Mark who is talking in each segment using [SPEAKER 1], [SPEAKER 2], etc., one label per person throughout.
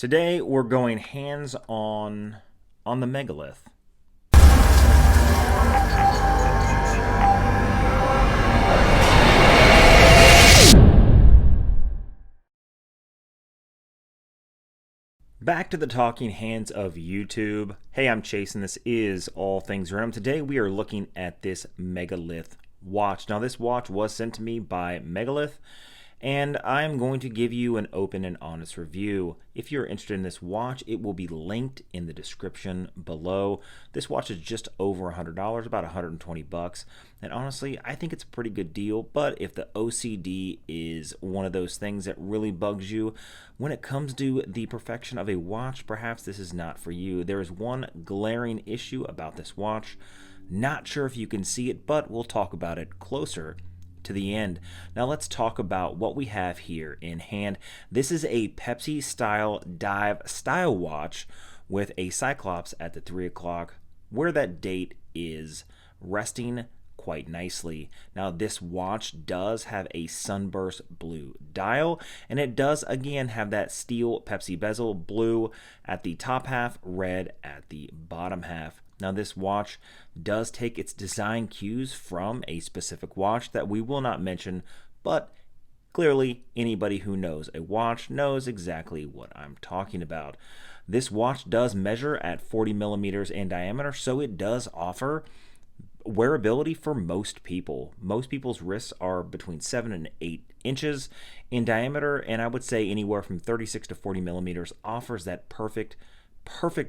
[SPEAKER 1] Today we're going hands-on on the Megalith. Back to the talking hands of YouTube. Hey, I'm Chase and this is All Things Random. Today we are looking at this Megalith watch. Now this watch was sent to me by Megalith, and I'm going to give you an open and honest review. If you're interested in this watch, it will be linked in the description below. This watch is just over $100, about 120 bucks. And honestly, I think it's a pretty good deal, but if the OCD is one of those things that really bugs you, when it comes to the perfection of a watch, perhaps this is not for you. There is one glaring issue about this watch. Not sure if you can see it, but we'll talk about it closer to the end. Now let's talk about what we have here in hand. This is a Pepsi style dive style watch with a Cyclops at the 3 o'clock where that date is resting quite nicely. Now this watch does have a sunburst blue dial, and it does again have that steel Pepsi bezel, blue at the top half, red at the bottom half. Now this watch does take its design cues from a specific watch that we will not mention, but clearly anybody who knows a watch knows exactly what I'm talking about. This watch does measure at 40 millimeters in diameter, so it does offer wearability for most people. Most people's wrists are between 7 and 8 inches in diameter, and I would say anywhere from 36 to 40 millimeters offers that perfect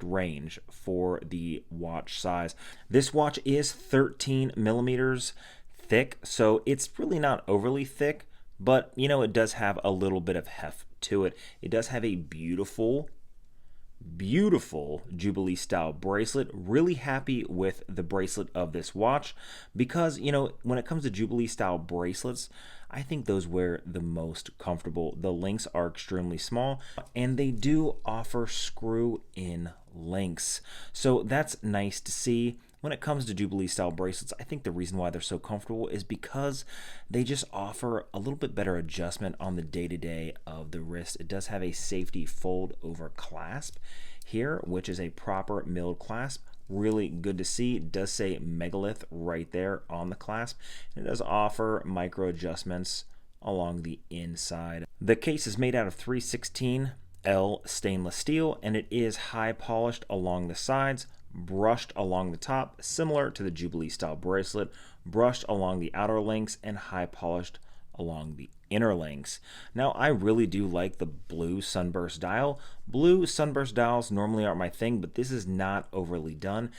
[SPEAKER 1] range for the watch size. This watch is 13 millimeters thick, so it's really not overly thick, but you know, it does have a little bit of heft to it. It does have a beautiful Jubilee style bracelet. Really happy with the bracelet of this watch because, you know, when it comes to Jubilee style bracelets, I think those wear the most comfortable. The links are extremely small and they do offer screw-in links, so that's nice to see. When it comes to Jubilee style bracelets, I think the reason why they're so comfortable is because they just offer a little bit better adjustment on the day-to-day of the wrist. It does have a safety fold over clasp here, which is a proper milled clasp. Really good to see. It does say Megalith right there on the clasp. It does offer micro adjustments along the inside. The case is made out of 316L stainless steel, and it is high polished along the sides, brushed along the top, similar to the Jubilee style bracelet, brushed along the outer links, and high polished along the inner links. Now I really do like the blue sunburst dial. Blue sunburst dials normally aren't my thing, but this is not overly done.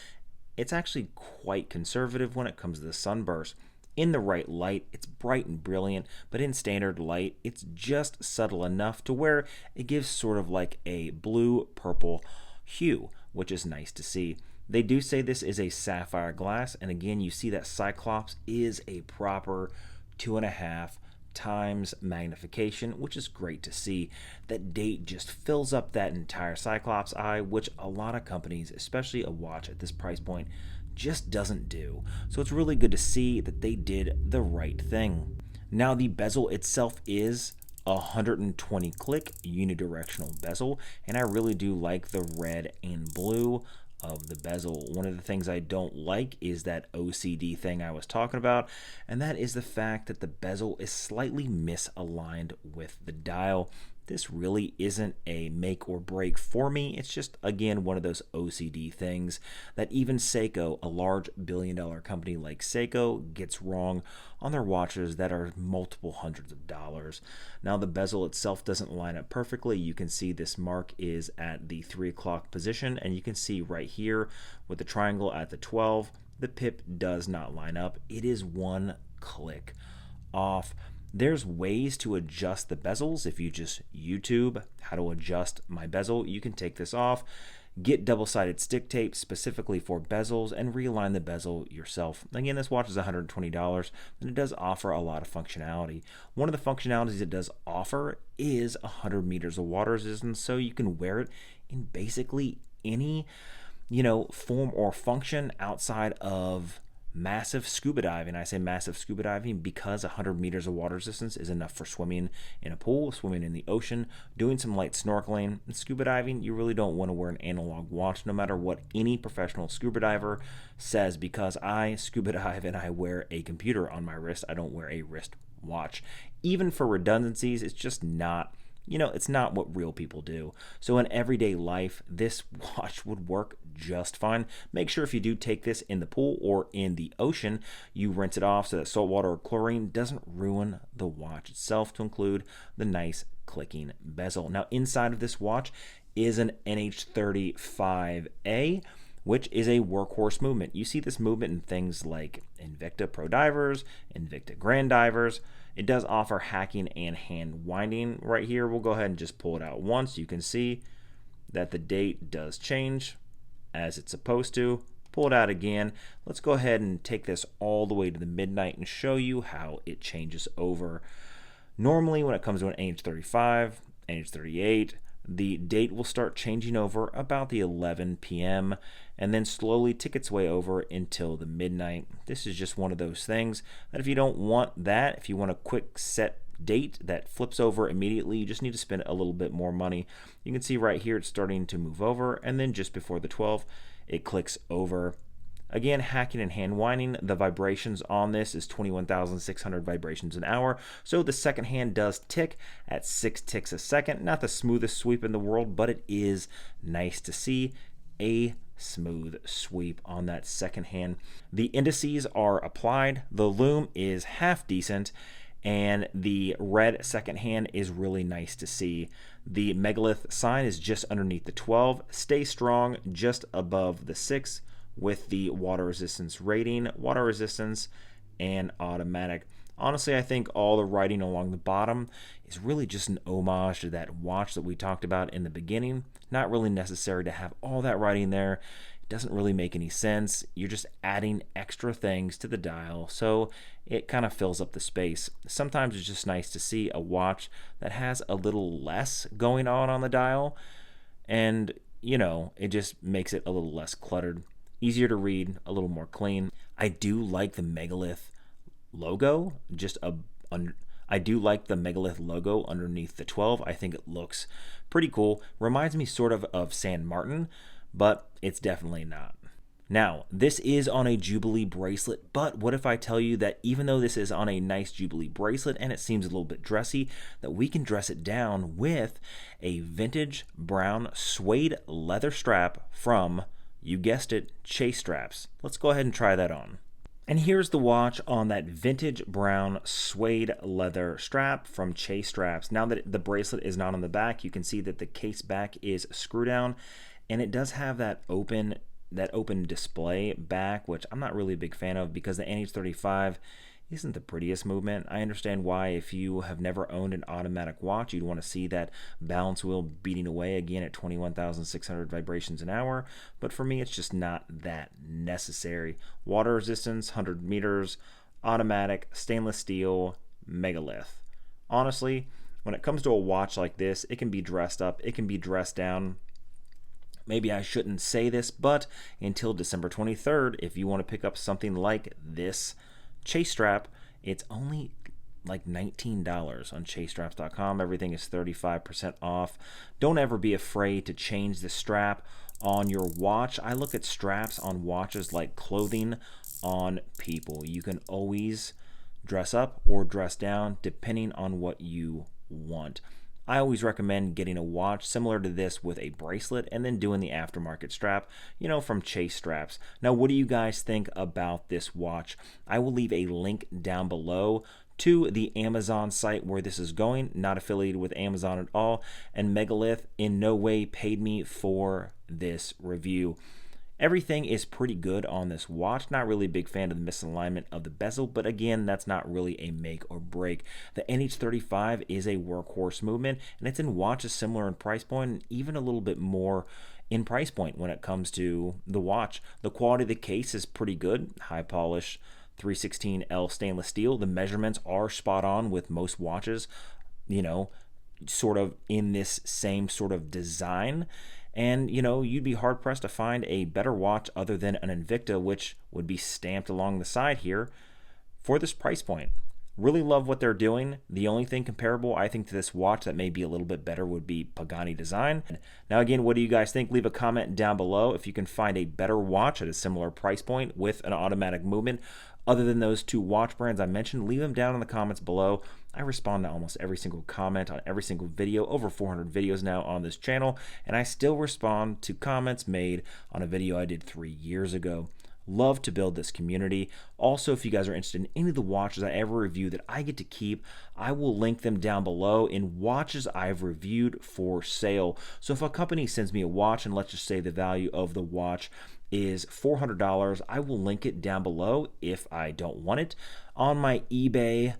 [SPEAKER 1] It's actually quite conservative when it comes to the sunburst. In the right light, it's bright and brilliant, but in standard light, it's just subtle enough to where it gives sort of like a blue-purple hue, which is nice to see. They do say this is a sapphire glass, and again, you see that Cyclops is a proper 2.5 times magnification, which is great to see. That date just fills up that entire Cyclops eye, which a lot of companies, especially a watch at this price point, just doesn't do. So it's really good to see that they did the right thing. Now the bezel itself is 120 click unidirectional bezel, and I really do like the red and blue of the bezel. One of the things I don't like is that OCD thing I was talking about, and that is the fact that the bezel is slightly misaligned with the dial. This really isn't a make or break for me. It's just, again, one of those OCD things that even Seiko, a large billion-dollar company like Seiko, gets wrong on their watches that are multiple hundreds of dollars. Now, the bezel itself doesn't line up perfectly. You can see this mark is at the 3 o'clock position, and you can see right here with the triangle at the 12, the pip does not line up. It is one click off. There's ways to adjust the bezels. If you just YouTube how to adjust my bezel, you can take this off, get double-sided stick tape specifically for bezels, and realign the bezel yourself. Again, this watch is $120, and it does offer a lot of functionality. One of the functionalities it does offer is 100 meters of water resistance, so you can wear it in basically any, form or function outside of massive scuba diving. I say massive scuba diving because 100 meters of water resistance is enough for swimming in a pool, swimming in the ocean, doing some light snorkeling. And scuba diving, you really don't want to wear an analog watch, no matter what any professional scuba diver says, because I scuba dive and I wear a computer on my wrist. I don't wear a wrist watch. Even for redundancies, it's just not, it's not what real people do. So in everyday life, this watch would work just fine. Make sure if you do take this in the pool or in the ocean, you rinse it off so that salt water or chlorine doesn't ruin the watch itself, to include the nice clicking bezel. Now inside of this watch is an NH35A, which is a workhorse movement. You see this movement in things like Invicta Pro Divers, Invicta Grand Divers. It does offer hacking and hand winding right here. We'll go ahead and just pull it out once. You can see that the date does change as it's supposed to. Pull it out again. Let's go ahead and take this all the way to the midnight and show you how it changes over. Normally when it comes to an NH35, NH38, the date will start changing over about the 11 p.m. and then slowly tick its way over until the midnight. This is just one of those things that if you don't want that, if you want a quick set date that flips over immediately, you just need to spend a little bit more money. You can see right here it's starting to move over, and then just before the 12, it clicks over. Again, hacking and hand winding, the vibrations on this is 21,600 vibrations an hour. So the second hand does tick at 6 ticks a second. Not the smoothest sweep in the world, but it is nice to see a smooth sweep on that second hand. The indices are applied. The lume is half decent, and the red second hand is really nice to see. The Megalith sign is just underneath the 12. Stay strong just above the 6. With the water resistance rating, water resistance, and automatic. Honestly, I think all the writing along the bottom is really just an homage to that watch that we talked about in the beginning. Not really necessary to have all that writing there. It doesn't really make any sense. You're just adding extra things to the dial, so it kind of fills up the space. Sometimes it's just nice to see a watch that has a little less going on the dial, and it just makes it a little less cluttered. Easier to read, a little more clean. I do like the Megalith logo. I do like the Megalith logo underneath the 12. I think it looks pretty cool. Reminds me sort of San Martin, but it's definitely not. Now, this is on a Jubilee bracelet, but what if I tell you that even though this is on a nice Jubilee bracelet and it seems a little bit dressy, that we can dress it down with a vintage brown suede leather strap from, you guessed it, Chase Straps. Let's go ahead and try that on. And here's the watch on that vintage brown suede leather strap from Chase Straps. Now that the bracelet is not on the back, you can see that the case back is screw down, and it does have that open display back, which I'm not really a big fan of because the NH35 isn't the prettiest movement. I understand why if you have never owned an automatic watch, you'd want to see that balance wheel beating away again at 21,600 vibrations an hour, but for me it's just not that necessary. Water resistance, 100 meters, automatic, stainless steel, Megalith. Honestly, when it comes to a watch like this, it can be dressed up, it can be dressed down. Maybe I shouldn't say this, but until December 23rd, if you want to pick up something like this Chase strap, it's only like $19 on chasestraps.com. Everything is 35% off. Don't ever be afraid to change the strap on your watch. I look at straps on watches like clothing on people. You can always dress up or dress down depending on what you want. I always recommend getting a watch similar to this with a bracelet and then doing the aftermarket strap, from Chase Straps. Now, what do you guys think about this watch? I will leave a link down below to the Amazon site where this is going, not affiliated with Amazon at all, and Megalith in no way paid me for this review. Everything is pretty good on this watch. Not really a big fan of the misalignment of the bezel, but again, that's not really a make or break. The NH35 is a workhorse movement, and it's in watches similar in price point, and even a little bit more in price point when it comes to the watch. The quality of the case is pretty good. High polish 316L stainless steel. The measurements are spot on with most watches. sort of in this same sort of design. And, you'd be hard pressed to find a better watch other than an Invicta, which would be stamped along the side here for this price point. Really love what they're doing. The only thing comparable, I think, to this watch that may be a little bit better would be Pagani design. Now, again, what do you guys think? Leave a comment down below if you can find a better watch at a similar price point with an automatic movement. Other than those two watch brands I mentioned, leave them down in the comments below. I respond to almost every single comment on every single video, over 400 videos now on this channel, and I still respond to comments made on a video I did 3 years ago. Love to build this community. Also, if you guys are interested in any of the watches I ever review that I get to keep, I will link them down below in watches I've reviewed for sale. So if a company sends me a watch, and let's just say the value of the watch is $400, I will link it down below if I don't want it on my eBay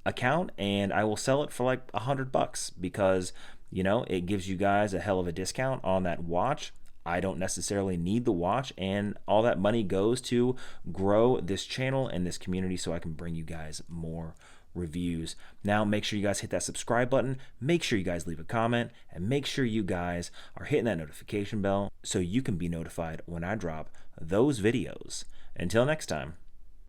[SPEAKER 1] account, and I will sell it for like $100 because, it gives you guys a hell of a discount on that watch. I don't necessarily need the watch, and all that money goes to grow this channel and this community so I can bring you guys more reviews. Now, make sure you guys hit that subscribe button, make sure you guys leave a comment, and make sure you guys are hitting that notification bell so you can be notified when I drop those videos. Until next time.